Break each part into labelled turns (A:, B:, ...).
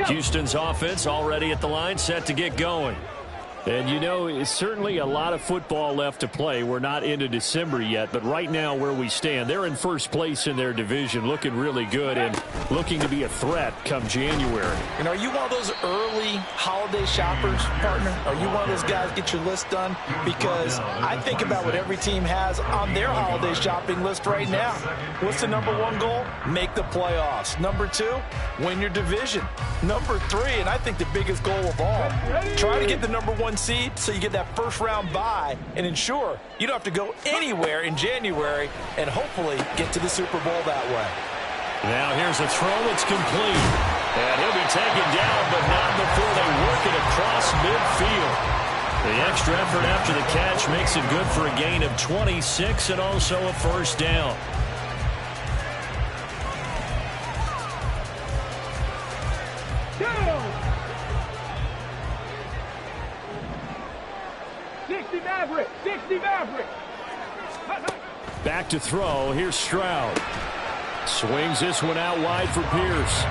A: Houston's offense already at the line, set to get going. And, you know, it's certainly a lot of football left to play. We're not into December yet, but right now where we stand, they're in first place in their division, looking really good and looking to be a threat come January.
B: And are you one of those early holiday shoppers, partner? Are you one of those guys get your list done? Because I think about what every team has on their holiday shopping list right now. What's the #1 goal? Make the playoffs. #2, win your division. #3, and I think the biggest goal of all, try to get the #1 seed so you get that first round bye and ensure you don't have to go anywhere in January and hopefully get to the Super Bowl that way.
A: Now here's a throw that's complete. And he'll be taken down, but not before they work it across midfield. The extra effort after the catch makes it good for a gain of 26 and also a first down.
C: Go! 60 Maverick! 60 Maverick!
A: Back to throw. Here's Stroud. Swings this one out wide for Pierce.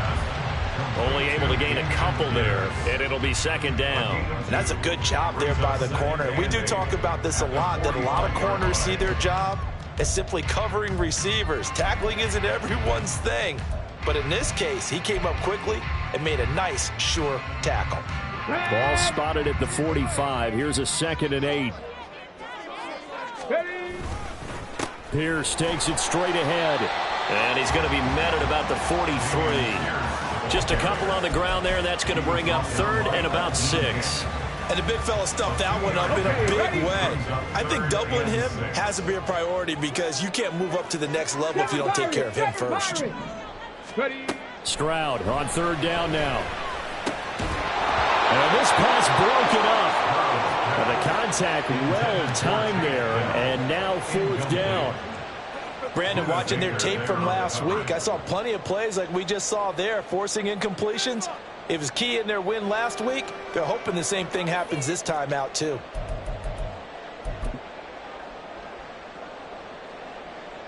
A: Only able to gain a couple there, and it'll be second down.
B: And that's a good job there by the corner. We do talk about this a lot, that a lot of corners see their job as simply covering receivers. Tackling isn't everyone's thing. But in this case, he came up quickly and made a nice, sure tackle.
A: Ball spotted at the 45. Here's a 2nd and 8. Pierce takes it straight ahead. And he's going to be met at about the 43. Just a couple on the ground there, and that's going to bring up 3rd and about 6.
B: And the big fella stuffed that one up in a big way. I think doubling him has to be a priority because you can't move up to the next level if you don't take care of him first.
A: Stroud on 3rd down now. And this pass broken up. And the contact well timed there, and now 4th down.
B: Brandon, watching their tape from last week, I saw plenty of plays like we just saw there, forcing incompletions. It was key in their win last week. They're hoping the same thing happens this time out, too.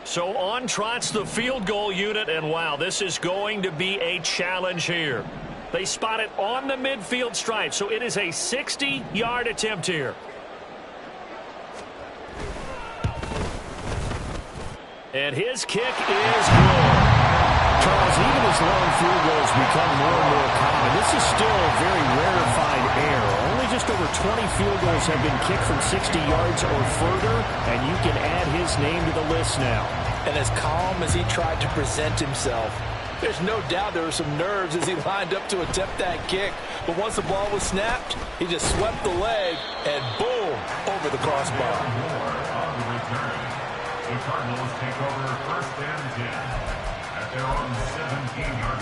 A: So on trots the field goal unit, and wow, this is going to be a challenge here. They spot it on the midfield stripe, so it is a 60-yard attempt here. And his kick is good. Charles, even as long field goals become more and more common, this is still a very rarefied air. Only just over 20 field goals have been kicked from 60 yards or further, and you can add his name to the list now.
B: And as calm as he tried to present himself, there's no doubt there were some nerves as he lined up to attempt that kick. But once the ball was snapped, he just swept the leg and boom, over the crossbar.
D: The Cardinals take over 1st and 10 at their own 17-yard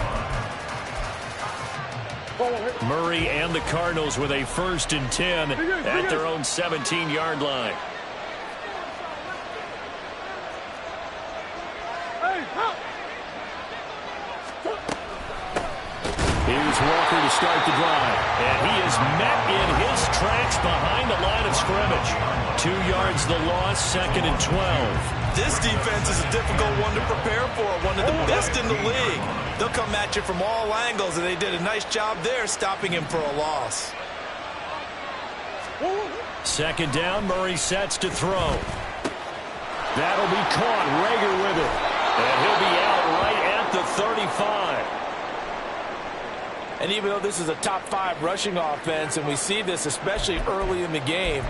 D: line.
A: Murray and the Cardinals with a 1st and 10 at their own 17-yard line. Here's Walker to start the drive. And he is met in his tracks behind the line of scrimmage. 2 yards the loss, 2nd and 12.
B: This defense is a difficult one to prepare for, one of the best in the league. They'll come at you from all angles, and they did a nice job there stopping him for a loss.
A: 2nd down, Murray sets to throw. That'll be caught, Rager with it. And he'll be out right at the 35.
B: And even though this is a top 5 rushing offense, and we see this especially early in the game,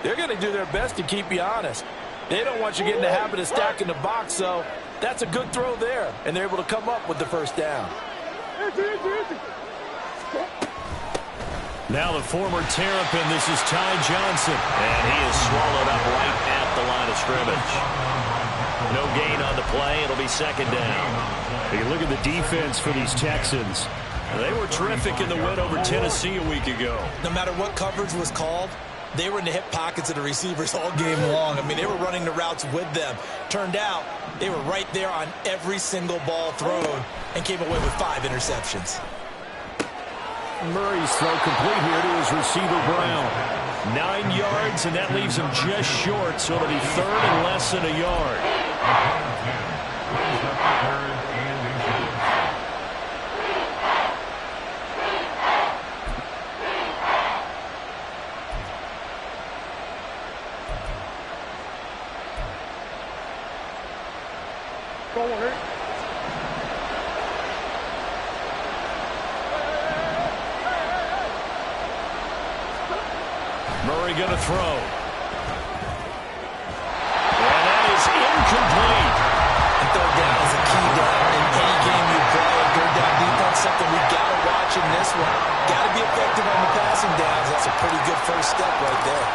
B: they're going to do their best to keep you honest. They don't want you getting the habit of stacking the box, so that's a good throw there, and they're able to come up with the 1st down.
A: Now the former Terrapin, this is Ty Johnson, and he is swallowed up right at the line of scrimmage. No gain on the play. It'll be 2nd down. You look at the defense for these Texans. They were terrific in the win over Tennessee a week ago.
B: No matter what coverage was called, they were in the hip pockets of the receivers all game long. I mean, they were running the routes with them. Turned out, they were right there on every single ball thrown and came away with 5 interceptions.
A: Murray's throw complete here to his receiver, Brown. 9 yards, and that leaves him just short, so it'll be 3rd and less than a yard.
C: corner.
A: Murray going to throw. And that is incomplete.
B: And third down is a key down in any game you play. Third down defense, something we got to watch in this one. Got to be effective on the passing downs. That's a pretty good first step right there.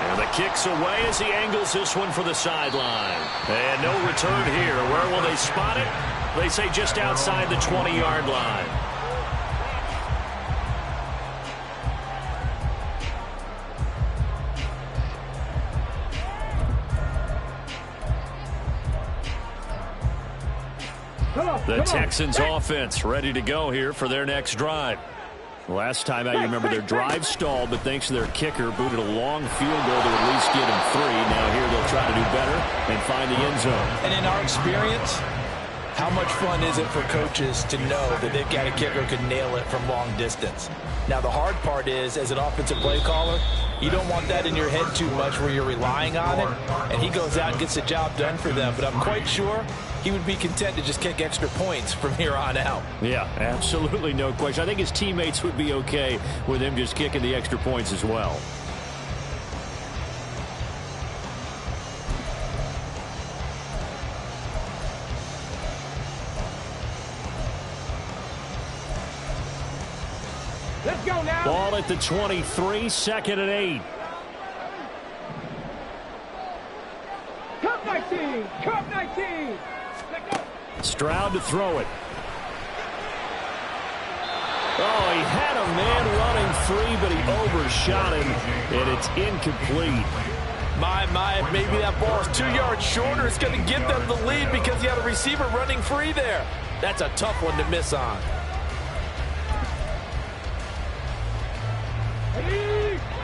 A: And the kick's away as he angles this one for the sideline. And no return here. Where will they spot it? They say just outside the 20-yard line. The Texans offense ready to go here for their next drive. Last time out, you remember their drive stalled, but thanks to their kicker, booted a long field goal to at least get them 3. Now here they'll try to do better and find the end zone.
B: And in our experience, how much fun is it for coaches to know that they've got a kicker who can nail it from long distance? Now, the hard part is, as an offensive play caller, you don't want that in your head too much where you're relying on it, and he goes out and gets the job done for them. But I'm quite sure he would be content to just kick extra points from here on out.
A: Yeah, absolutely no question. I think his teammates would be okay with him just kicking the extra points as well.
C: Let's go now.
A: Ball at the 23, 2nd and 8.
C: Cup 19. Cup 19. Let's go.
A: Stroud to throw it. Oh, he had a man running free, but he overshot him, and it's incomplete.
B: Maybe that ball is 2 yards shorter. It's going to give them the lead because you had a receiver running free there. That's a tough one to miss on.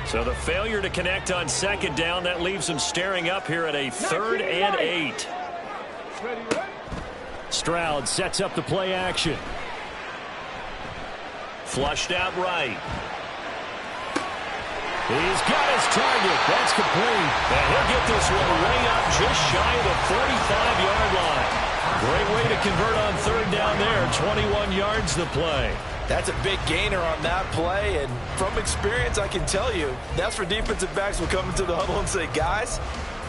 A: So the failure to connect on 2nd down, that leaves them staring up here at a 3rd and 8. Stroud sets up the play action. Flushed out right. He's got his target. That's complete. And he'll get this one way up just shy of the 45-yard line. Great way to convert on 3rd down there. 21 yards the play.
B: That's a big gainer on that play, and from experience, I can tell you, that's where defensive backs will come into the huddle and say, guys,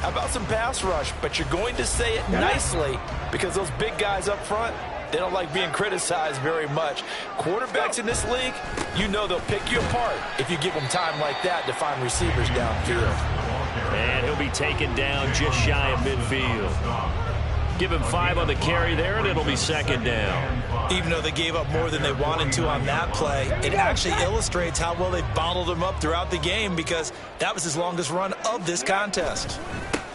B: how about some pass rush? But you're going to say it nicely because those big guys up front, they don't like being criticized very much. Quarterbacks in this league, you know they'll pick you apart if you give them time like that to find receivers downfield.
A: And he'll be taken down just shy of midfield. Give him 5 on the carry there, and it'll be 2nd down.
B: Even though they gave up more than they wanted to on that play, it actually illustrates how well they bottled him up throughout the game because that was his longest run of this contest.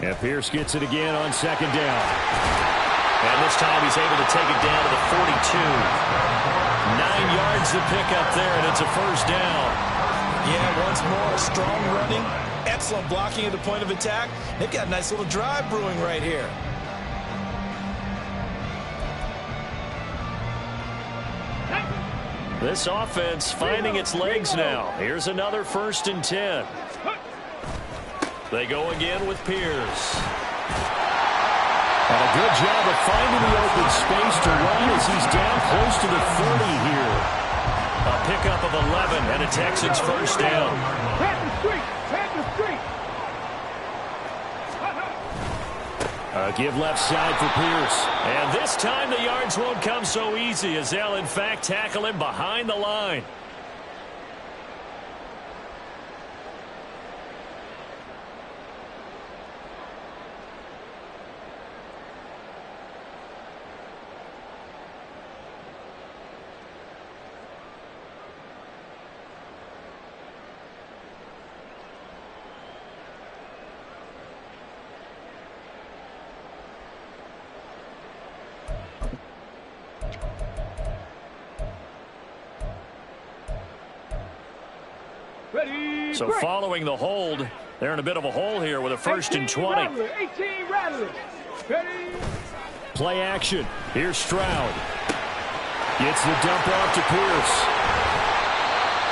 A: And Pierce gets it again on 2nd down. And this time he's able to take it down to the 42. 9 yards to pick up there, and it's a 1st down.
B: Yeah, once more, strong running, excellent blocking at the point of attack. They've got a nice little drive brewing right here.
A: This offense finding its legs now. Here's another 1st and 10. They go again with Pierce. And a good job of finding the open space to run as he's down close to the 30 here. A pickup of 11 and a Texans 1st down.
C: Head the street. Head the street.
A: Give left side for Pierce. And this time the yards won't come so easy as they'll in fact tackle him behind the line.
C: Ready.
A: So following the hold, they're in a bit of a hole here with a 1st and 20.
C: 18 rattlers. Ready.
A: Play action. Here's Stroud. Gets the dump off to Pierce.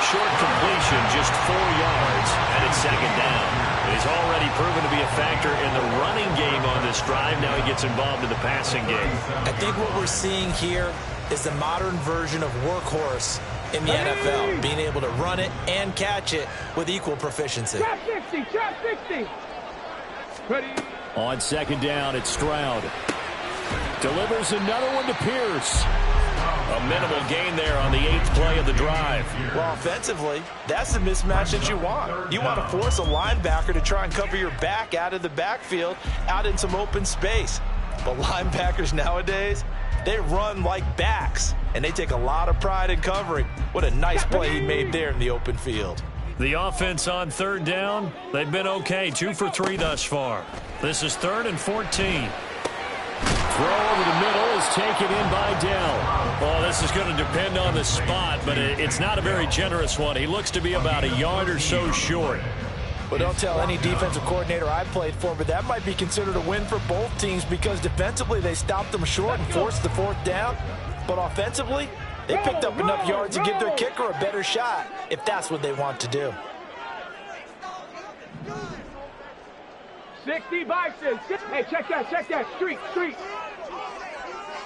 A: Short completion, just 4 yards, and it's 2nd down. He's already proven to be a factor in the running game on this drive. Now he gets involved in the passing game.
B: I think what we're seeing here is the modern version of workhorse in the NFL, being able to run it and catch it with equal proficiency.
C: Trap 60, trap 60. Ready.
A: On second down, it's Stroud. Delivers another one to Pierce. A minimal gain there on the 8th play of the drive.
B: Well, offensively, that's the mismatch that you want. You want to force a linebacker to try and cover your back out of the backfield, out in some open space. But linebackers nowadays, they run like backs, and they take a lot of pride in covering. What a nice play he made there in the open field.
A: The offense on third down, they've been okay. 2 for 3 thus far. This is 3rd and 14. Throw over the middle is taken in by Dell. Well, this is going to depend on the spot, but it's not a very generous one. He looks to be about a yard or so short.
B: Well, don't tell any defensive coordinator I played for, but that might be considered a win for both teams because defensively they stopped them short and forced the 4th down. But offensively, they picked up enough yards to give their kicker a better shot if that's what they want to do.
C: 60 Bison. Hey, check that. Street.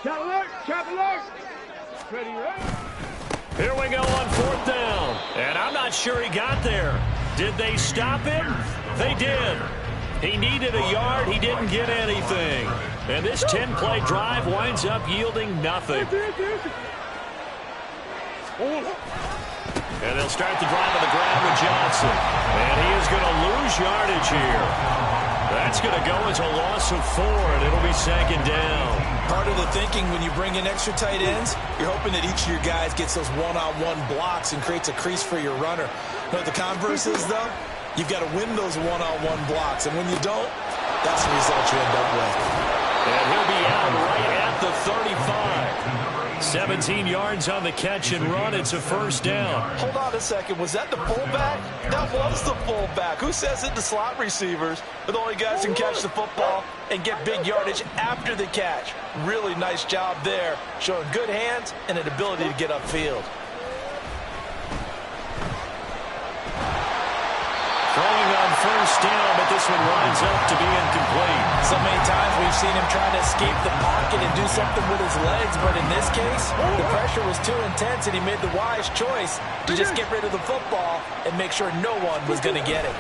C: Trap alert. Ready, right?
A: Here we go on 4th down. And I'm not sure he got there. Did they stop him? They did. He needed a yard. He didn't get anything. And this 10-play drive winds up yielding nothing. And they'll start the drive on the ground with Johnson. And he is going to lose yardage here. That's going to go as a loss of 4, and it'll be 2nd down.
B: Part of the thinking when you bring in extra tight ends, you're hoping that each of your guys gets those one-on-one blocks and creates a crease for your runner. You know what the converse is, though? You've got to win those one-on-one blocks, and when you don't, that's the result you end up with.
A: And he'll be out right at the 35. 17 yards on the catch and run. It's a 1st down.
B: Hold on a second. Was that the fullback? That was the fullback. Who says it? The slot receivers are the only guys who can catch the football and get big yardage after the catch. Really nice job there, showing good hands and an ability to get upfield.
A: Throwing on 1st down, but this one winds up to be incomplete.
B: So many times we've seen him trying to escape the pocket and do something with his legs, but in this case, the pressure was too intense and he made the wise choice to just get rid of the football and make sure no one was going to get it.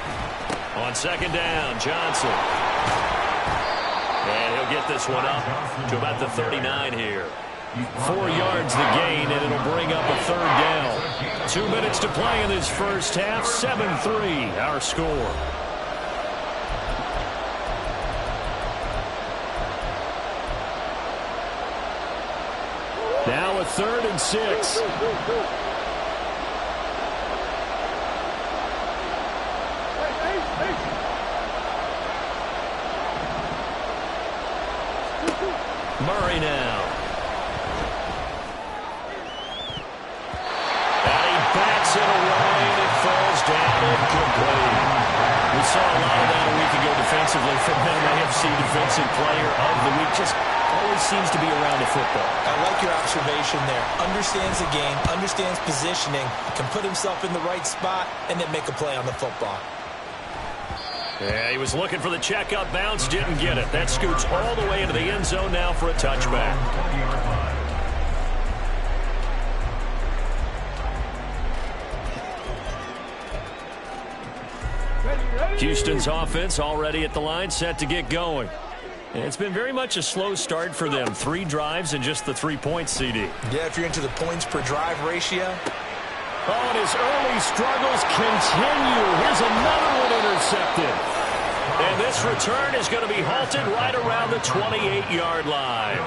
A: On 2nd down, Johnson. And he'll get this one up to about the 39 here. 4 yards the gain, and it'll bring up a 3rd down. 2 minutes to play in this first half. 7-3, our score. Now a 3rd and 6. Murray now. Backs it away, and it falls down incomplete. We saw a lot of that a week ago defensively from him, AFC Defensive Player of the Week. Just always seems to be around the football.
B: I like your observation there. Understands the game, understands positioning, can put himself in the right spot, and then make a play on the football.
A: Yeah, he was looking for the check-up bounce, didn't get it. That scoots all the way into the end zone now for a touchback. Houston's offense already at the line, set to get going. And it's been very much a slow start for them. 3 drives and just the 3-point CD.
B: Yeah, if you're into the points per drive ratio.
A: Oh, and his early struggles continue. Here's another one intercepted. And this return is going to be halted right around the 28-yard line.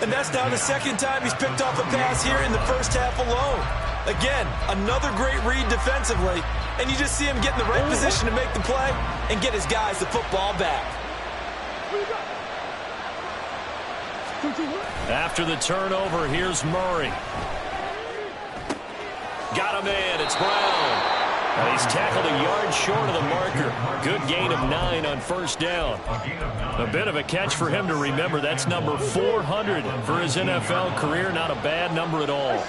B: And that's now the 2nd time he's picked off a pass here in the first half alone. Again, another great read defensively, and you just see him get in the right position to make the play and get his guys the football back.
A: After the turnover, here's Murray. Got him in. It's Brown. And he's tackled a yard short of the marker. Good gain of 9 on 1st down. A bit of a catch for him to remember. That's number 400 for his NFL career. Not a bad number at all.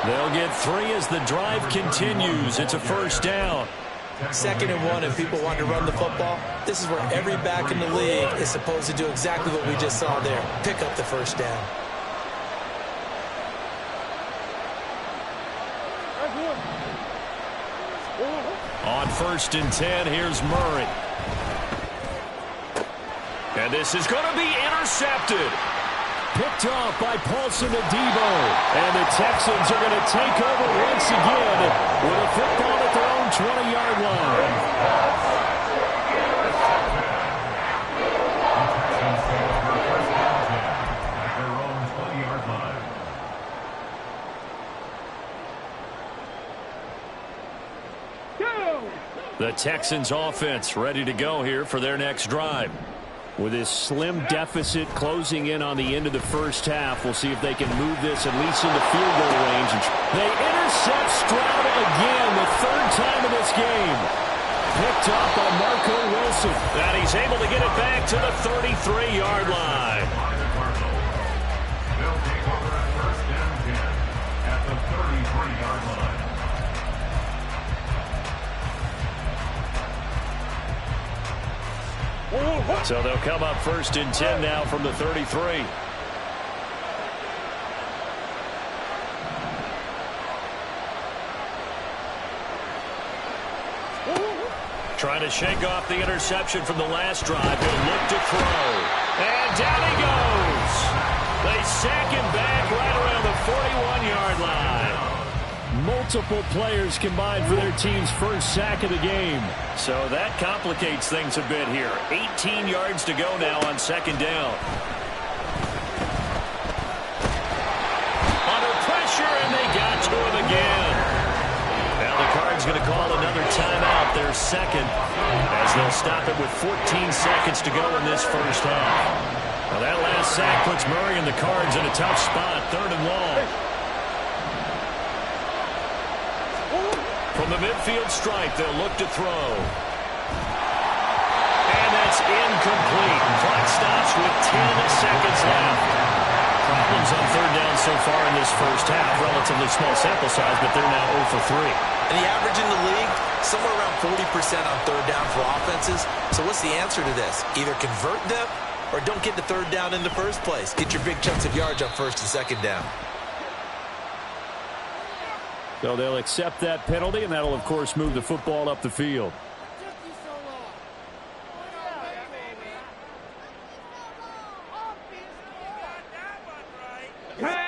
A: They'll get 3 as the drive continues. It's a first down.
B: 2nd and 1, and people want to run the football. This is where every back in the league is supposed to do exactly what we just saw there. Pick up the first down.
A: On 1st and 10, here's Murray. And this is going to be intercepted. Picked off by Paulson Adebo. And the Texans are going to take over once again with a football at their own 20-yard line.
D: At their own 20-yard line.
A: The Texans offense ready to go here for their next drive. With this slim deficit closing in on the end of the first half, we'll see if they can move this at least into field goal range. They intercept Stroud again, the 3rd time in this game. Picked up by Marco Wilson. And he's able to get it back to the 33-yard line.
D: They'll take over at 1st and 10 at the 33-yard line.
A: So they'll come up 1st and 10 now from the 33. Trying to shake off the interception from the last drive. He'll look to throw. And down he goes. They sack him back right around the 41-yard line. Multiple players combined for their team's first sack of the game. So that complicates things a bit here. 18 yards to go now on 2nd down. Under pressure, and they got to him again. Now the Cards going to call another timeout, their 2nd, as they'll stop it with 14 seconds to go in this first half. Now that last sack puts Murray and the Cards in a tough spot, 3rd and long. From the midfield stripe, they'll look to throw. And that's incomplete. Clock stops with 10 seconds left. Problems on 3rd down so far in this first half. Relatively small sample size, but they're now 0 for 3.
B: And the average in the league, somewhere around 40% on 3rd down for offenses. So what's the answer to this? Either convert them or don't get the 3rd down in the first place. Get your big chunks of yards on 1st and 2nd down.
A: So they'll accept that penalty, and that'll, of course, move the football up the field.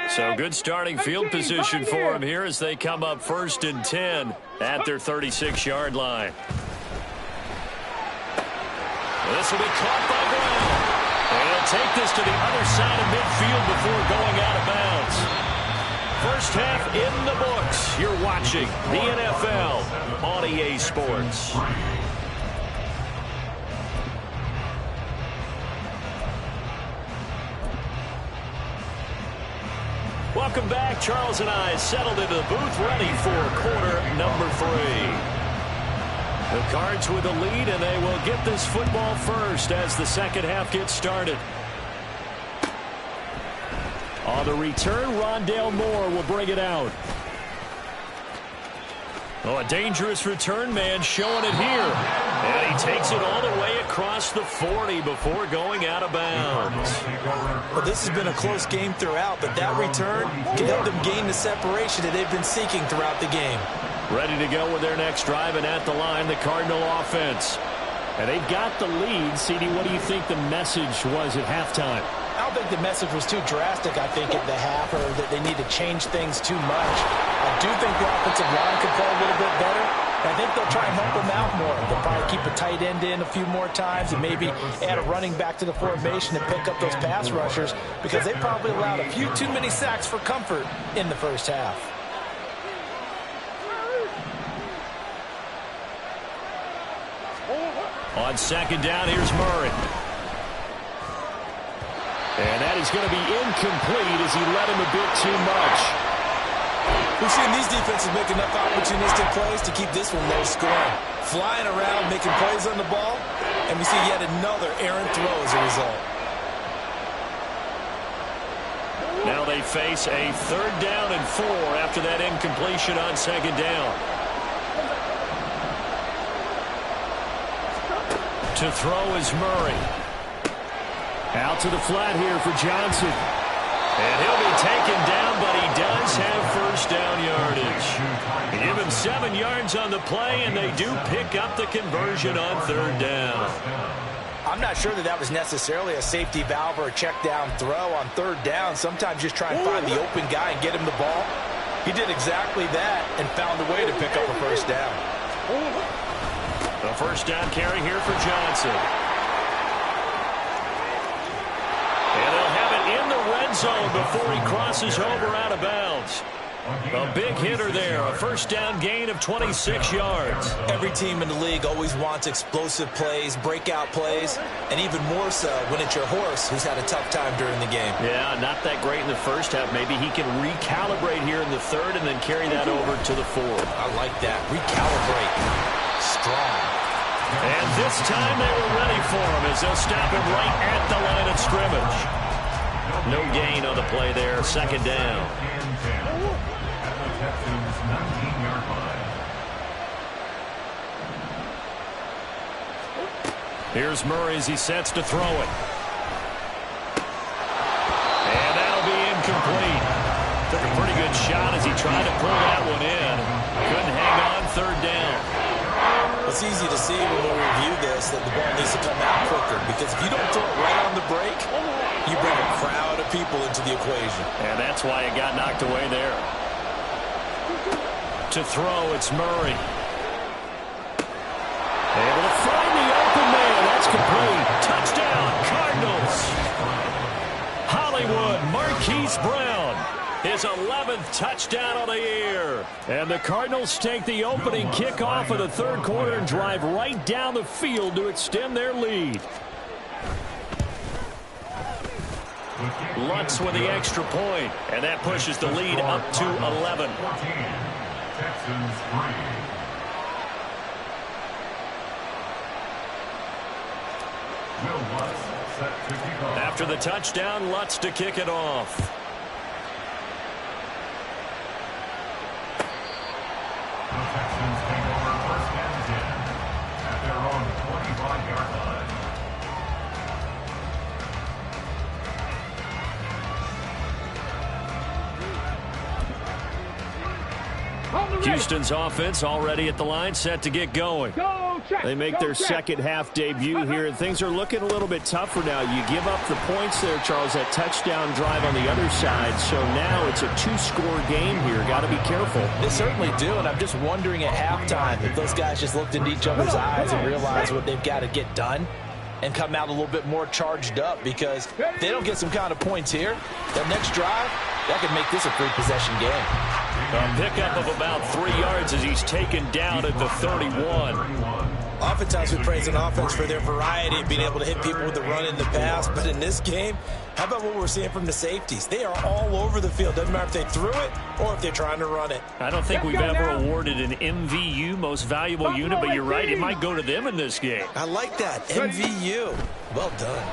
A: So good starting field position for them here as they come up 1st and 10 at their 36-yard line. This will be caught by Brown. And he'll take this to the other side of midfield before going out of bounds. First half in the books. You're watching the NFL on EA Sports. Welcome back. Charles and I settled into the booth ready for quarter number 3. The Cards with the lead, and they will get this football first as the second half gets started. On the return, Rondale Moore will bring it out. Oh, a dangerous return man showing it here. And he takes it all the way across the 40 before going out of bounds.
B: Well, this has been a close game throughout, but that return can help them gain the separation that they've been seeking throughout the game.
A: Ready to go with their next drive, and at the line, the Cardinal offense. And they've got the lead. CD, what do you think the message was at halftime?
B: I don't think the message was too drastic, I think, at the half, or that they need to change things too much. I do think the offensive line could play a little bit better. I think they'll try and help them out more. They'll probably keep a tight end in a few more times and maybe add a running back to the formation to pick up those pass rushers, because they probably allowed a few too many sacks for comfort in the first half.
A: On 2nd down, here's Murray. And that is going to be incomplete as he led him a bit too much.
B: We've seen these defenses make enough opportunistic plays to keep this one low scoring. Flying around, making plays on the ball, and we see yet another errant throw as a result.
A: Now they face a 3rd down and 4 after that incompletion on 2nd down. To throw is Murray. Out to the flat here for Johnson. And he'll be taken down, but he does have 1st down yardage. They give him 7 yards on the play, and they do pick up the conversion on 3rd down.
B: I'm not sure that was necessarily a safety valve or a check down throw on 3rd down. Sometimes just try and find the open guy and get him the ball. He did exactly that and found a way to pick up a 1st down.
A: The 1st down carry here for Johnson. And they'll have it in the red zone before he crosses over out of bounds. A big hitter there, a 1st down gain of 26 yards.
B: Every team in the league always wants explosive plays, breakout plays, and even more so when it's your horse who's had a tough time during the game.
A: Yeah, not that great in the 1st half. Maybe he can recalibrate here in the 3rd and then carry that over to the 4th.
B: I like that. Recalibrate. Strong.
A: And this time they were ready for him as they'll stop him right at the line of scrimmage. No gain on the play there, 2nd down. Here's Murray as he sets to throw it. And that'll be incomplete. Took a pretty good shot as he tried to pull that one in. Couldn't hang on 3rd down.
B: It's easy to see when we review this that the ball needs to come out quicker, because if you don't throw it right on the break, you bring a crowd of people into the equation.
A: And that's why it got knocked away there. To throw, it's Murray. Able to find the open man. That's complete. Touchdown, Cardinals. Hollywood Marquise Brown. His 11th touchdown of the year. And the Cardinals take the opening kickoff of the 3rd quarter and drive right down the field to extend their lead. Lutz with the extra point, and that pushes the lead up to 11.
D: Texans 3. Will Lutz set to kick off.
A: After the touchdown, Lutz to kick it off.
D: The Texans take over 1st and 10 at their own 25-yard line.
A: Houston's offense already at the line, set to get going. They make their 2nd half debut here, and things are looking a little bit tougher now. You give up the points there, Charles, that touchdown drive on the other side. So now it's a 2-score game here. Got to be careful.
B: They certainly do, and I'm just wondering at halftime if those guys just looked into each other's eyes and realized what they've got to get done and come out a little bit more charged up, because if they don't get some kind of points here, that next drive, that could make this a 3-possession game.
A: A pickup of about 3 yards as he's taken down at the 31.
B: Oftentimes we praise an offense for their variety of being able to hit people with the run in the pass, but in this game, how about what we're seeing from the safeties? They are all over the field. Doesn't matter if they threw it or if they're trying to run it.
A: I don't think we've ever awarded an MVU, most valuable unit, but you're right, it might go to them in this game.
B: I like that. MVU. Well done.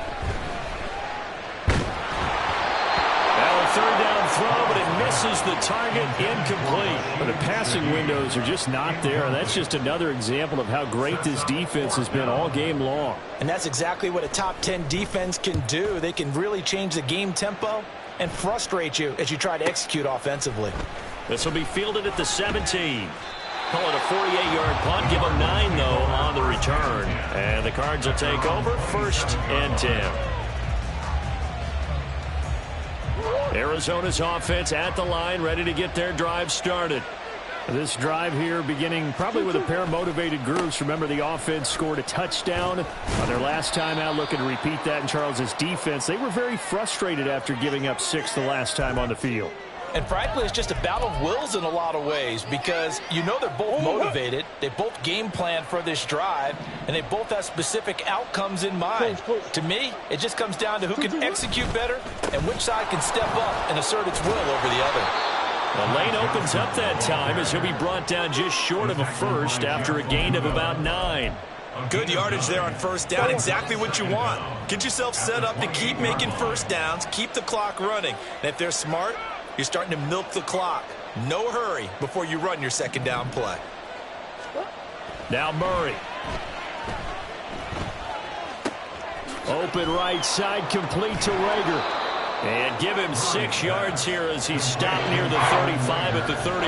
A: Now a 3rd down throw, but it misses the target, incomplete. But the passing windows are just not there, and that's just another example of how great this defense has been all game long.
B: And that's exactly what a top 10 defense can do. They can really change the game tempo and frustrate you as you try to execute offensively.
A: This will be fielded at the 17. Call it a 48-yard punt. Give them 9, though, on the return. And the Cards will take over 1st and 10. Arizona's offense at the line, ready to get their drive started. This drive here beginning probably with a pair of motivated groups. Remember, the offense scored a touchdown on their last time out. Looking to repeat that in Charles's defense. They were very frustrated after giving up 6 the last time on the field.
B: And frankly, it's just a battle of wills in a lot of ways, because you know they're both motivated. They both game plan for this drive, and they both have specific outcomes in mind. To me, it just comes down to who can execute better and which side can step up and assert its will over the other.
A: The lane opens up that time as he'll be brought down just short of a 1st after a gain of about 9.
B: Good yardage there on first down. Exactly what you want. Get yourself set up to keep making first downs, keep the clock running. And if they're smart, you're starting to milk the clock. No hurry before you run your second down play.
A: Now Murray. Open right side, complete to Rager. And give him 6 yards here as he stopped near the 35 at the 34.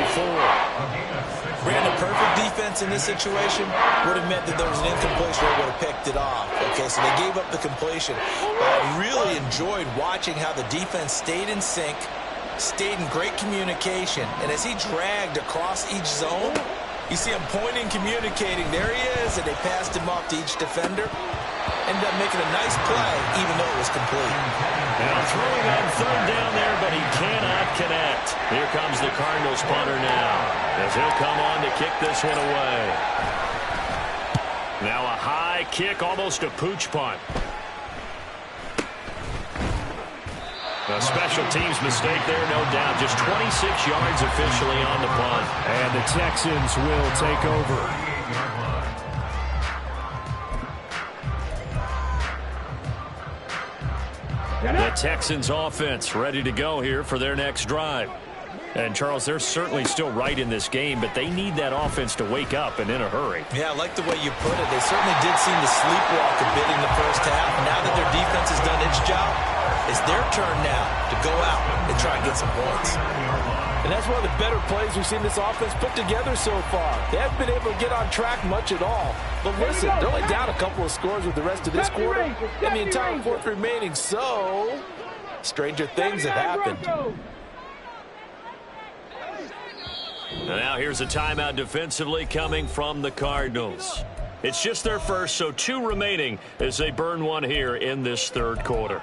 B: Brandon, perfect defense in this situation would have meant that there was an incompletion or would have picked it off. Okay, so they gave up the completion. I really enjoyed watching how the defense stayed in sync, stayed in great communication, and as he dragged across each zone, you see him pointing, communicating. There he is, and they passed him off to each defender. Ended up making a nice play, even though it was complete.
A: Now throwing on third down there, but he cannot connect. Here comes the Cardinals punter now, as he'll come on to kick this one away. Now a high kick, almost a pooch punt. A special teams mistake there, no doubt. Just 26 yards officially on the punt. And the Texans will take over. The Texans offense ready to go here for their next drive. And, Charles, they're certainly still right in this game, but they need that offense to wake up and in a hurry.
B: Yeah, I like the way you put it. They certainly did seem to sleepwalk a bit in the first half. Now that their defense has done its job, it's their turn now to go out and try and get some points.
E: And that's one of the better plays we've seen this offense put together so far. They haven't been able to get on track much at all. But listen, they're only down a couple of scores with the rest of this quarter and the entire fourth remaining. So, stranger things have happened.
A: Now here's a timeout defensively coming from the Cardinals. It's just their first, so 2 remaining as they burn one here in this third quarter.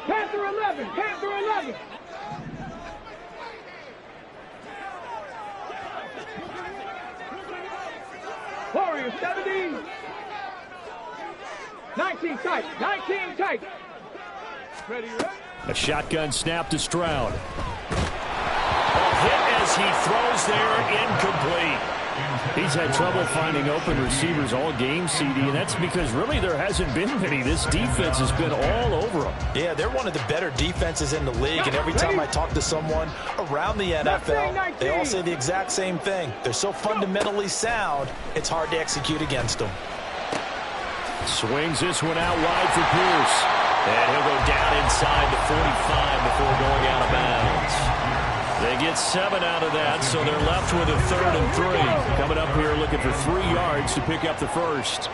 C: Panther 11, Panther 11. Warrior 17. 19 tight, 19 tight. Ready, ready.
A: A shotgun snap to Stroud. A hit as he throws there, incomplete. He's had trouble finding open receivers all game, CD, and that's because really there hasn't been many. This defense has been all over them.
B: Yeah, they're one of the better defenses in the league, and every time I talk to someone around the NFL, they all say the exact same thing. They're so fundamentally sound, it's hard to execute against them.
A: Swings this one out wide for Pierce. And he'll go down inside the 45 before going out of bounds. They get 7 out of that, so they're left with a 3rd and 3. Coming up here looking for 3 yards to pick up the first.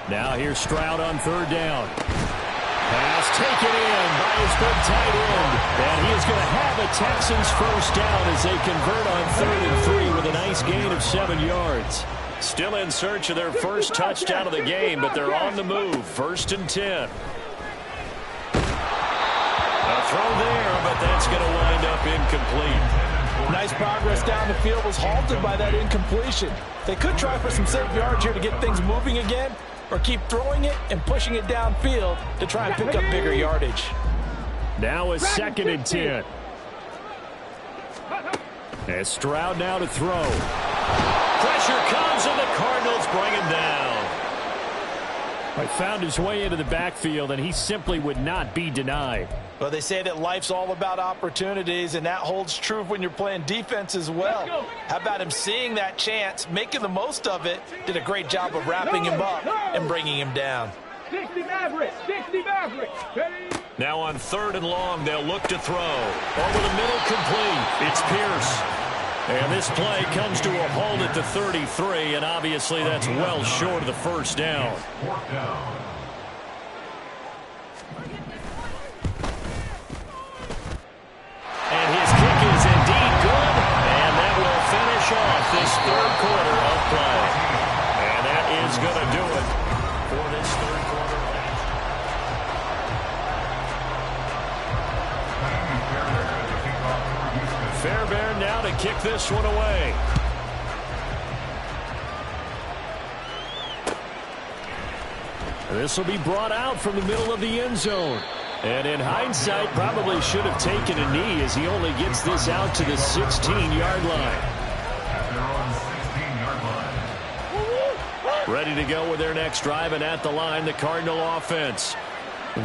A: Now here's Stroud on 3rd down. Pass taken in by his big tight end. And he is going to have a Texans first down as they convert on 3rd and 3 with a nice gain of 7 yards. Still in search of their first touchdown of the game, but they're on the move. 1st and 10. A throw there, but that's going to wind up incomplete.
E: Nice progress down the field was halted by that incompletion. They could try for some safe yards here to get things moving again, or keep throwing it and pushing it downfield to try and pick up bigger yardage.
A: Now a 2nd and 10. And Stroud now to throw. Pressure comes, and the Cardinals bring him down. He found his way into the backfield, and he simply would not be denied.
B: Well, they say that life's all about opportunities, and that holds true when you're playing defense as well. How about him seeing that chance, making the most of it, did a great job of wrapping him up and bringing him down.
C: 60 Maverick, 60 Maverick. Ready?
A: Now on 3rd and long, they'll look to throw. Over the middle, complete. It's Pierce. And this play comes to a halt at the 33, and obviously that's well short of the first down. And his kick is indeed good, and that will finish off this 3rd quarter of play. And that is going to do it for this 3rd quarter. Fairbairn now to kick this one away. This will be brought out from the middle of the end zone. And in hindsight, probably should have taken a knee as he only gets this out to the 16-yard line. Ready to go with their next drive, and at the line, the Cardinal offense.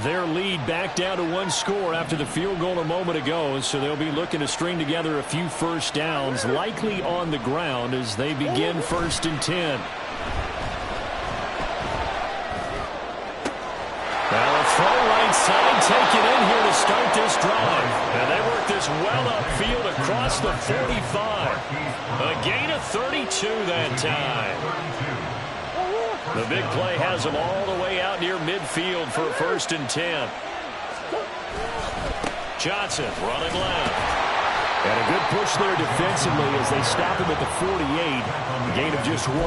A: Their lead back down to one score after the field goal a moment ago, so they'll be looking to string together a few first downs, likely on the ground as they begin 1st and 10. Now a throw right side, take it in here to start this drive. And they work this well upfield across the 45. A gain of 32 that time. The big play has them all the way out near midfield for 1st and 10. Johnson running left. And a good push there defensively as they stop him at the 48. Gain of just 1.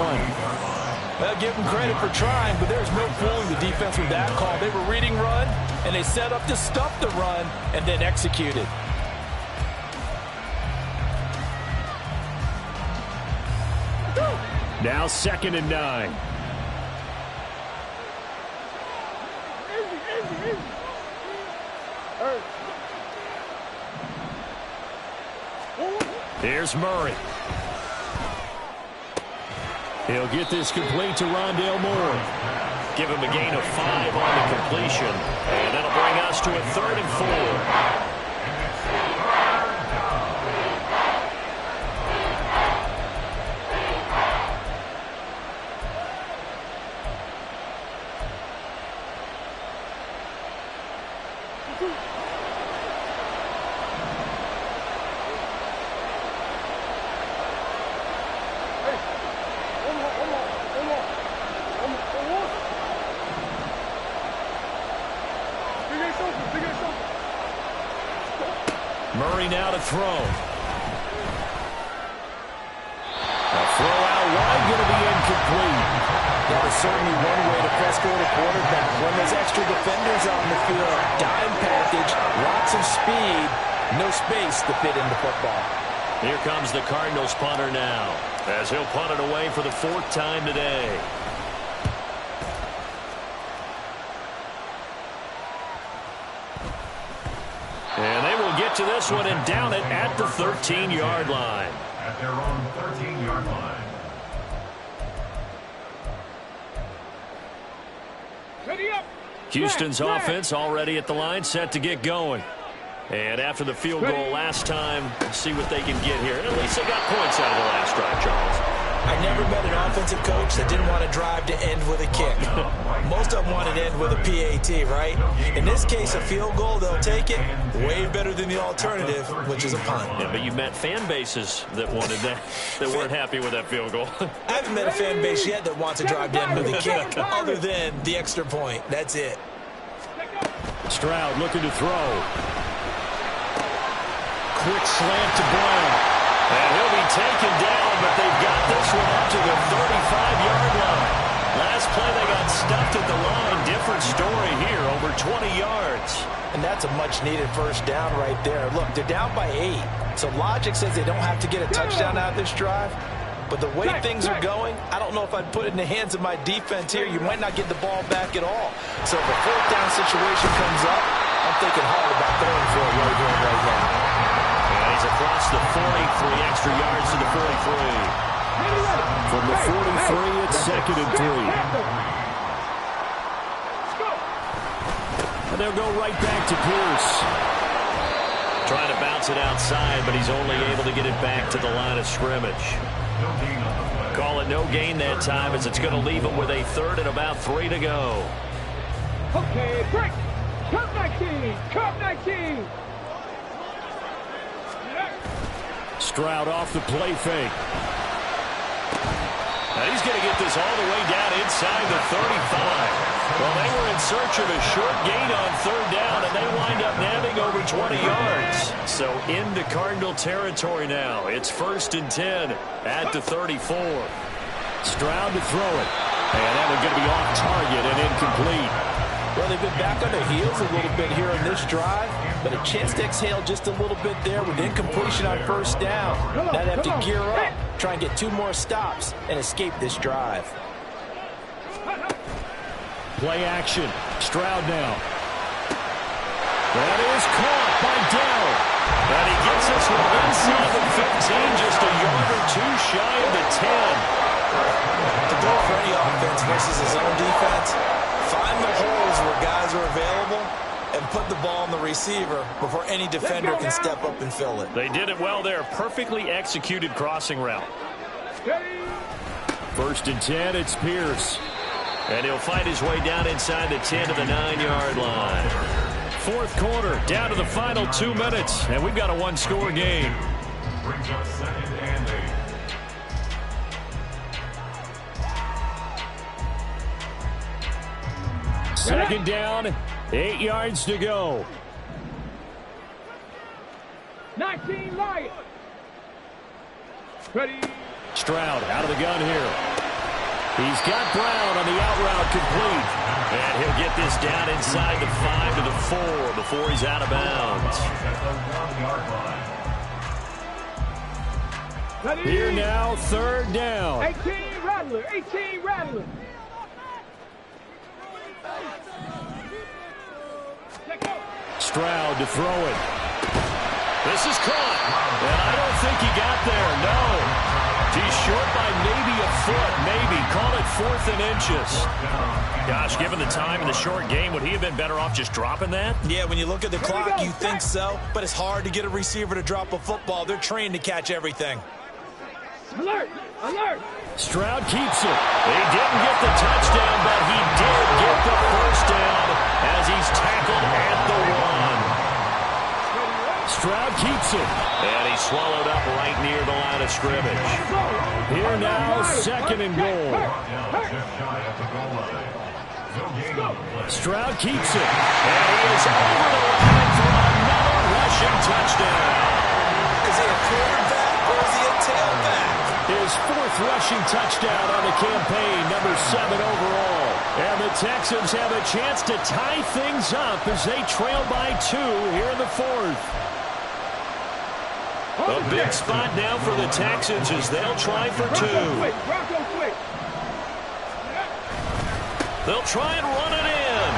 E: Well, give them credit for trying, but there's no fooling the defense with that call. They were reading run, and they set up to stuff the run and then executed.
A: Now 2nd and 9. Here's Murray. He'll get this complete to Rondale Moore. Give him a gain of 5 on the completion. And that'll bring us to a 3rd and 4. Murray now to throw. A throw out wide, going to be incomplete.
B: That is certainly one way to frustrate a quarterback. When there's extra defenders on the field, dime package, lots of speed, no space to fit into football.
A: Here comes the Cardinals punter now, as he'll punt it away for the 4th time today. And they will get to this one and down it at the 13-yard line.
D: At their own 13-yard line.
A: Houston's offense already at the line, set to get going. And after the field goal last time, see what they can get here. And at least they got points out of the last drive, Charles.
B: I never met an offensive coach that didn't want to drive to end with a kick. Most of them wanted to end with a PAT, right? In this case, a field goal, they'll take it. Way better than the alternative, which is a punt.
A: Yeah, but you met fan bases that wanted that, that weren't happy with that field goal.
B: I haven't met a fan base yet that wants to drive to end with a kick, other than the extra point. That's it.
A: Stroud looking to throw. Quick slant to Brown. And he'll be taken down, but they've got this one up to the 35-yard line. Last play, they got stuffed at the line. Different story here, over 20 yards.
B: And that's a much-needed first down right there. Look, they're down by 8. So logic says they don't have to get a touchdown out of this drive. But the way things are going, I don't know if I'd put it in the hands of my defense here. You might not get the ball back at all. So if a 4th down situation comes up, I'm thinking hard about going for it right here and right now.
A: And he's across the 40, 3 extra yards to the 43. From the 43, it's 2nd and 3. And they'll go right back to Pierce. Trying to bounce it outside, but he's only able to get it back to the line of scrimmage. Call it no gain that time, as it's going to leave him with a 3rd and about 3 to go.
C: Okay, break. Curve 19. Curve 19.
A: Stroud off the play fake. Now he's going to get this all the way down inside the 35. Well, they were in search of a short gain on 3rd down, and they wind up nabbing over 20 yards. So into Cardinal territory now. It's 1st and 10 at the 34. Stroud to throw it. And that one's going to be off target and incomplete.
B: Well, they've been back on their heels a little bit here in this drive, but a chance to exhale just a little bit there with incompletion on 1st down. Now they have to gear up, try and get 2 more stops, and escape this drive.
A: Play action. Stroud now. That is caught by Dell. And he gets this one inside the 15, just a yard or two shy of the 10.
B: To go for any offense versus his own defense, find the holes where guys are available and put the ball on the receiver before any defender can step up and fill it.
A: They did it well there. Perfectly executed crossing route. First and 10, it's Pierce. And he'll fight his way down inside the 10 to the 9-yard line. Fourth quarter, down to the final 2 minutes, and we've got a one-score game.
D: Brings up 2nd and 8.
A: Second down, 8 yards to go.
C: 19 Lions. Ready.
A: Stroud out of the gun here. He's got Brown on the out route complete. And he'll get this down inside the 5 to the 4 before he's out of bounds.
C: Ready.
A: Here now, third down.
C: 18 Rattler. 18 Rattler.
A: Stroud to throw it. This is caught. And I don't think he got there, no. He's short by maybe a foot, maybe. Call it 4th and inches. Gosh, given the time in the short game, would he have been better off just dropping that?
B: Yeah, when you look at the clock, you think so, but it's hard to get a receiver to drop a football. They're trained to catch everything.
C: Alert! Alert!
A: Stroud keeps it. He didn't get the touchdown, but he did get the first down as he's tackled at the 1. Stroud keeps it. And he's swallowed up right near the line of scrimmage. Here now, 2nd and goal. Stroud keeps it. And he is over the line for another rushing touchdown.
B: Is he a quarterback or is he a tailback?
A: His 4th rushing touchdown on the campaign, number 7 overall. And the Texans have a chance to tie things up as they trail by 2 here in the 4th. A big spot now for the Texans as they'll try for 2. They'll try and run it in.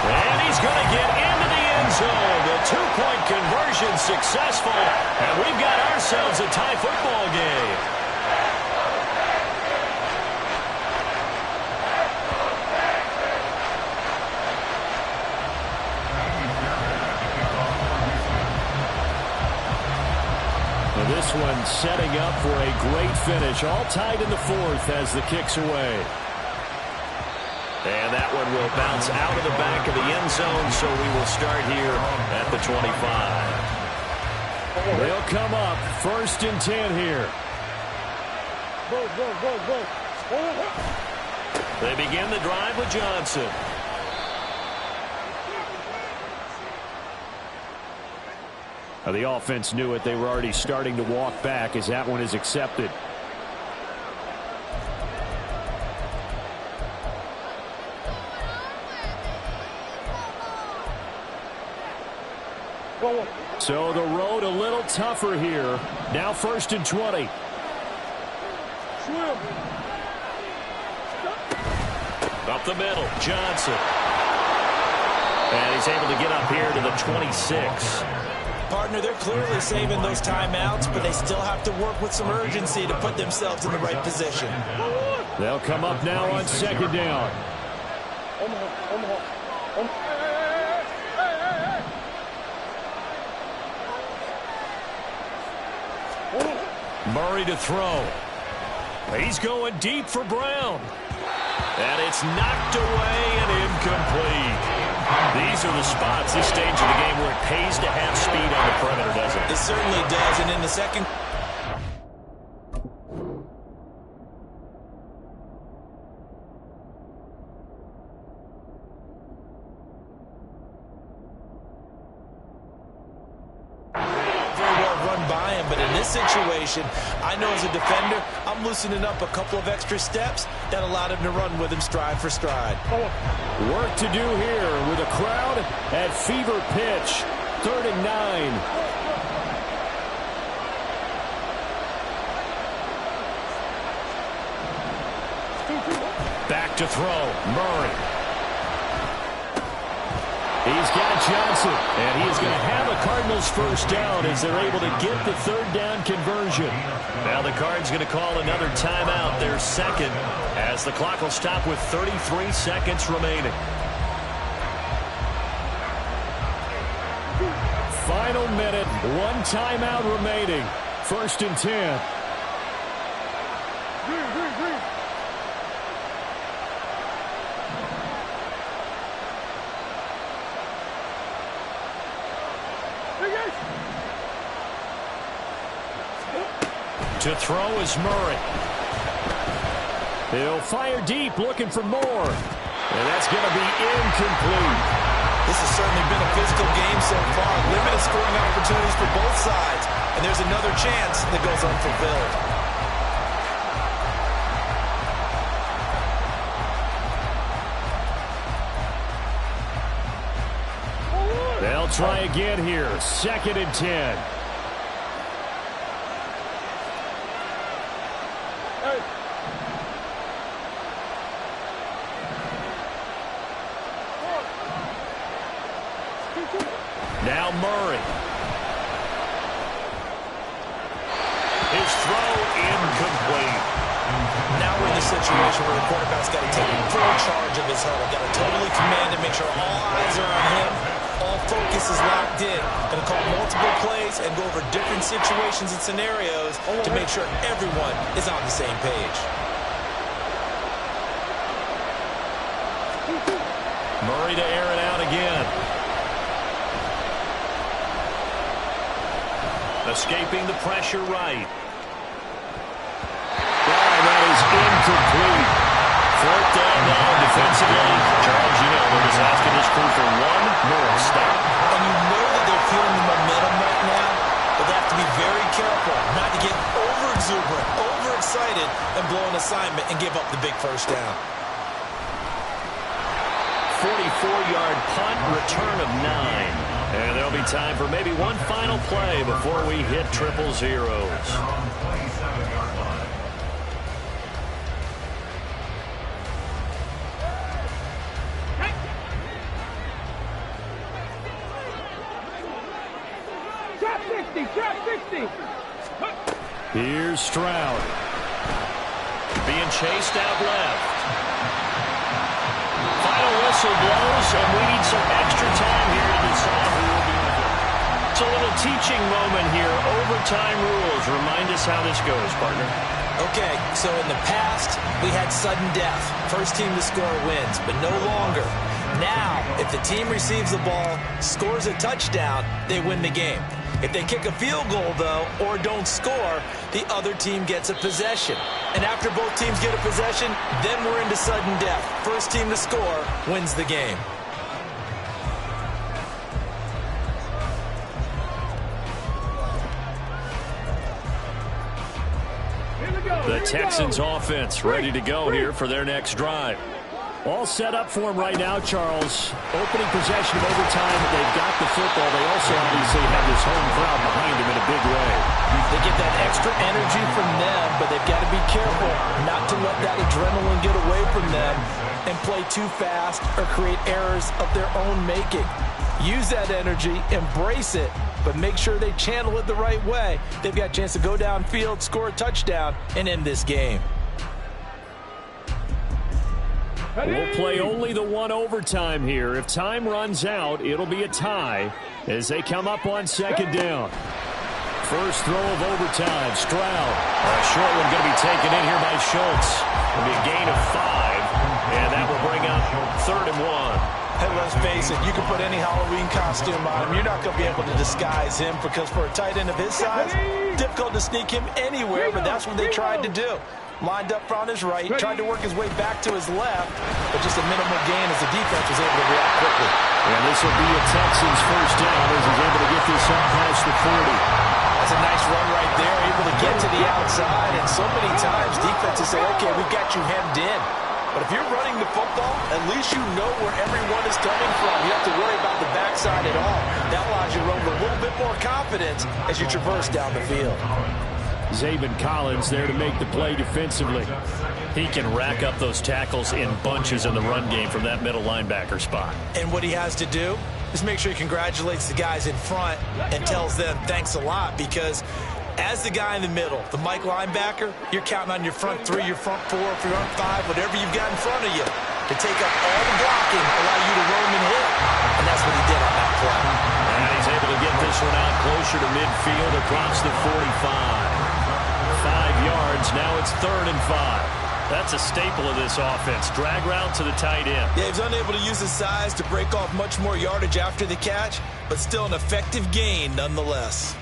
A: And he's going to get into the end zone. The 2-point conversion successful. And we've got ourselves a tie football game. This one setting up for a great finish. All tied in the 4th as the kick's away. And that one will bounce out of the back of the end zone, so we will start here at the 25. They'll come up 1st and 10 here. They begin the drive with Johnson. The offense knew it. They were already starting to walk back as that one is accepted. So the road a little tougher here. Now 1st and 20. Up the middle, Johnson. And he's able to get up here to the 26.
B: Partner, they're clearly saving those timeouts, but they still have to work with some urgency to put themselves in the right position.
A: They'll come up now on 2nd down. Murray to throw. He's going deep for Brown. And it's knocked away and incomplete. These are the spots, this stage of the game, where it pays to have speed on the perimeter, doesn't it?
B: It certainly does, and in the second... situation, I know as a defender, I'm loosening up a couple of extra steps that allowed him to run with him stride for stride.
A: Work to do here with a crowd at fever pitch. 3rd and 9. Back to throw. Murray. He's got Johnson, and he is going to have a Cardinals first down as they're able to get the third down conversion. Now the Cards going to call another timeout, their second, as the clock will stop with 33 seconds remaining. Final minute, one timeout remaining. 1st and 10. To throw is Murray. He'll fire deep, looking for more. And that's going to be incomplete.
B: This has certainly been a physical game so far. Limited scoring opportunities for both sides. And there's another chance that goes unfulfilled.
A: They'll try again here. 2nd and 10. Now Murray. His throw incomplete.
B: Now we're in the situation where the quarterback's got to take full charge of his huddle. Got to totally command and make sure all eyes are on him. All focus is locked in. Going to call multiple plays and go over different situations and scenarios to make sure everyone is on the same page.
A: Murray to air it out again. Escaping the pressure right. And that is incomplete. 4th down now defensively. Charles, you know, they're just asking this crew for one more stop.
B: And you know that they're feeling the momentum right now, but they have to be very careful not to get over-exuberant, overexcited, and blow an assignment and give up the big first down.
A: 44-yard punt, return of 9. And there'll be time for maybe one final play before we hit triple zeros.
C: Trap 60, trap 60.
A: Here's Stroud. Being chased out left. Final whistle blows, and we need some extra time here to decide who will be with it. It's a little teaching moment here. Overtime rules. Remind us how this goes, partner.
B: Okay, so in the past, we had sudden death. First team to score wins, but no longer. Now, if the team receives the ball, scores a touchdown, they win the game. If they kick a field goal, though, or don't score, the other team gets a possession. And after both teams get a possession, then we're into sudden death. First team to score wins the game.
A: The Texans offense ready to go here for their next drive. All set up for him right now, Charles. Opening possession of overtime. They've got the football. They also obviously have this home crowd behind them in a big way.
B: They get that extra energy from them, but they've got to be careful not to let that adrenaline get away from them and play too fast or create errors of their own making. Use that energy, embrace it, but make sure they channel it the right way. They've got a chance to go downfield, score a touchdown, and end this game.
A: We'll play only the one overtime here. If time runs out, it'll be a tie as they come up on 2nd down. First throw of overtime, Stroud. A short one going to be taken in here by Schultz. It'll be a gain of 5, and that will bring up 3rd and 1.
B: Hey, let's face it, you can put any Halloween costume on him. You're not going to be able to disguise him because for a tight end of his size, difficult to sneak him anywhere, but that's what they tried to do. Lined up on his right, tried to work his way back to his left, but just a minimal gain as the defense was able to react quickly.
A: And this will be a Texans first down as he's able to get this up past the 40.
B: That's a nice run right there, able to get to the outside, and so many times defenses say, okay, we've got you hemmed in. But if you're running the football, at least you know where everyone is coming from. You don't have to worry about the backside at all. That allows you to run with a little bit more confidence as you traverse down the field.
A: Zaven Collins there to make the play defensively. He can rack up those tackles in bunches in the run game from that middle linebacker spot.
B: And what he has to do, just make sure he congratulates the guys in front and tells them thanks a lot, because as the guy in the middle, the Mike linebacker, you're counting on your front three, your front four, front five, whatever you've got in front of you to take up all the blocking, allow you to roam and hit. And that's what he did on that play.
A: And he's able to get this one out closer to midfield across the 45. 5 yards, now it's 3rd and 5. That's a staple of this offense. Drag route to the tight end.
B: Yeah, he's unable to use his size to break off much more yardage after the catch, but still an effective gain nonetheless.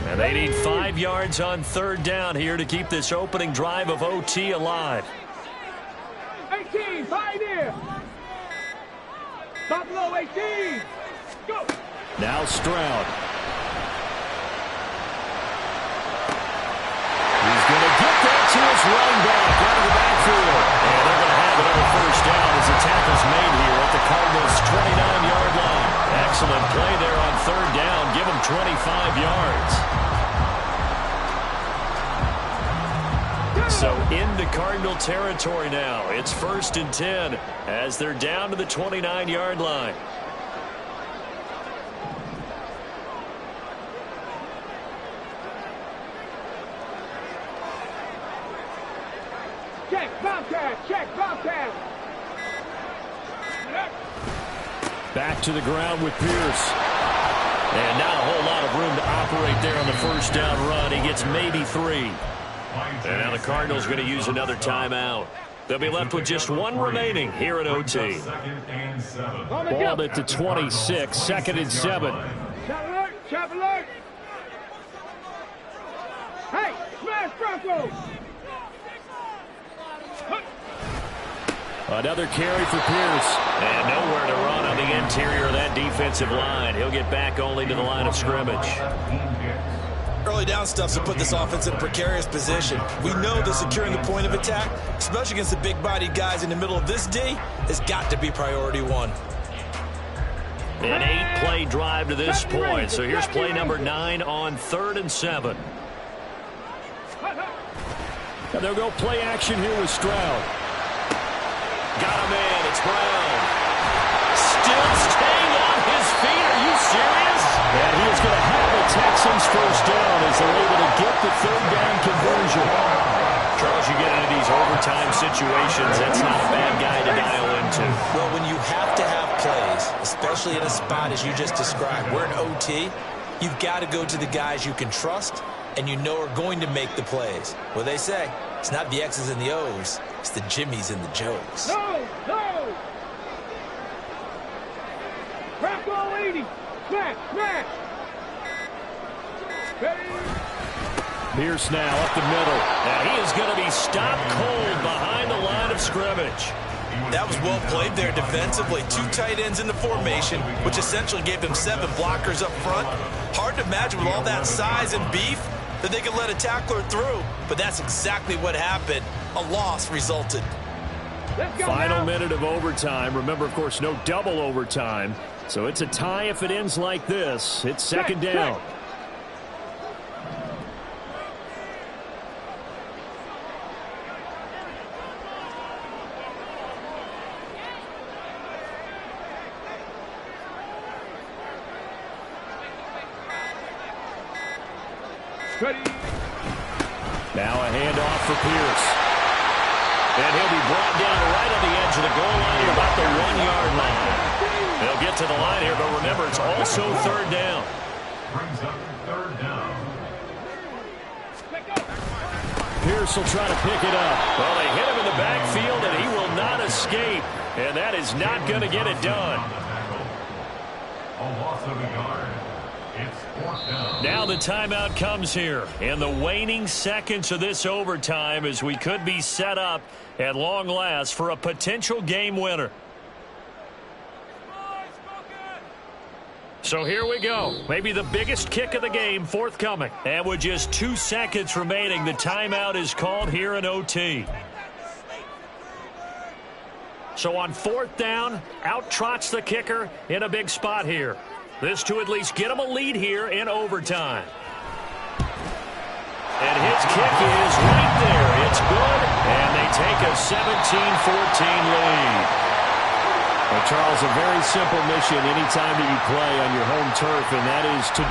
A: And they need 5 yards on 3rd down here to keep this opening drive of OT alive.
C: 18, 5 here. Stop low, 18. Go.
A: Now Stroud. He's going to get that to his running back out of the backfield. And they're going to have another 1st down as the tackle's made here at the Cardinals' 29-yard line. Excellent play there on 3rd down. Give them 25 yards. So into Cardinal territory now. It's 1st and 10 as they're down to the 29-yard line.
C: Check, Bobcat, check, Bobcat.
A: Back to the ground with Pierce. And not a whole lot of room to operate there on the 1st down run. He gets maybe 3. And now the Cardinals going to use another timeout. They'll be left with just 1 remaining here at OT. Ball at the 26, 2nd and 7.
C: Chop alert, chop alert. Hey, smash Bronco.
A: Another carry for Pierce. And nowhere to run on the interior of that defensive line. He'll get back only to the line of scrimmage.
B: Early down stuff's to put this offense in a precarious position. We know that securing the point of attack, especially against the big-bodied guys in the middle of this D, has got to be priority 1.
A: An 8-play drive to this point. So here's play number 9 on 3rd and 7. And they'll go play action here with Stroud. Got a man. It's Brown. Still staying on his feet. Are you serious? And he is going to have the Texans 1st down as they're able to get the 3rd down conversion. Charles, you get into these overtime situations, that's not a bad guy to dial into.
B: Well, when you have to have plays, especially in a spot as you just described, we're in OT, you've got to go to the guys you can trust and you know are going to make the plays. Well, they say, it's not the X's and the O's, it's the Jimmies and the Joes.
C: No, no. Bronco 80. Smash, smash. Ready.
A: Pierce now up the middle. And he is going to be stopped cold behind the line of scrimmage.
B: That was well played there defensively. 2 tight ends in the formation, which essentially gave them 7 blockers up front. Hard to imagine with all that size and beef that they could let a tackler through, but that's exactly what happened. A loss resulted.
A: Final minute of overtime. Remember, of course, no double overtime. So it's a tie if it ends like this. It's 2nd down.
C: Ready.
A: Now a handoff for Pierce. And he'll be brought down right on the edge of the goal line, about the 1-yard line. They'll get to the line here, but remember, it's also 3rd down.
D: Brings up 3rd down.
A: Pierce will try to pick it up. Well, they hit him in the backfield, and he will not escape. And that is not going to get it done.
D: A loss of a yard. It's 4th down.
A: Now the timeout comes here. In the waning seconds of this overtime as we could be set up at long last for a potential game winner. So here we go. Maybe the biggest kick of the game forthcoming. And with just 2 seconds remaining, the timeout is called here in OT. So on 4th down, out trots the kicker in a big spot here. This to at least get him a lead here in overtime. And his kick is right there. It's good, and they take a 17-14 lead. Well, Charles, a very simple mission anytime that you play on your home turf, and that is to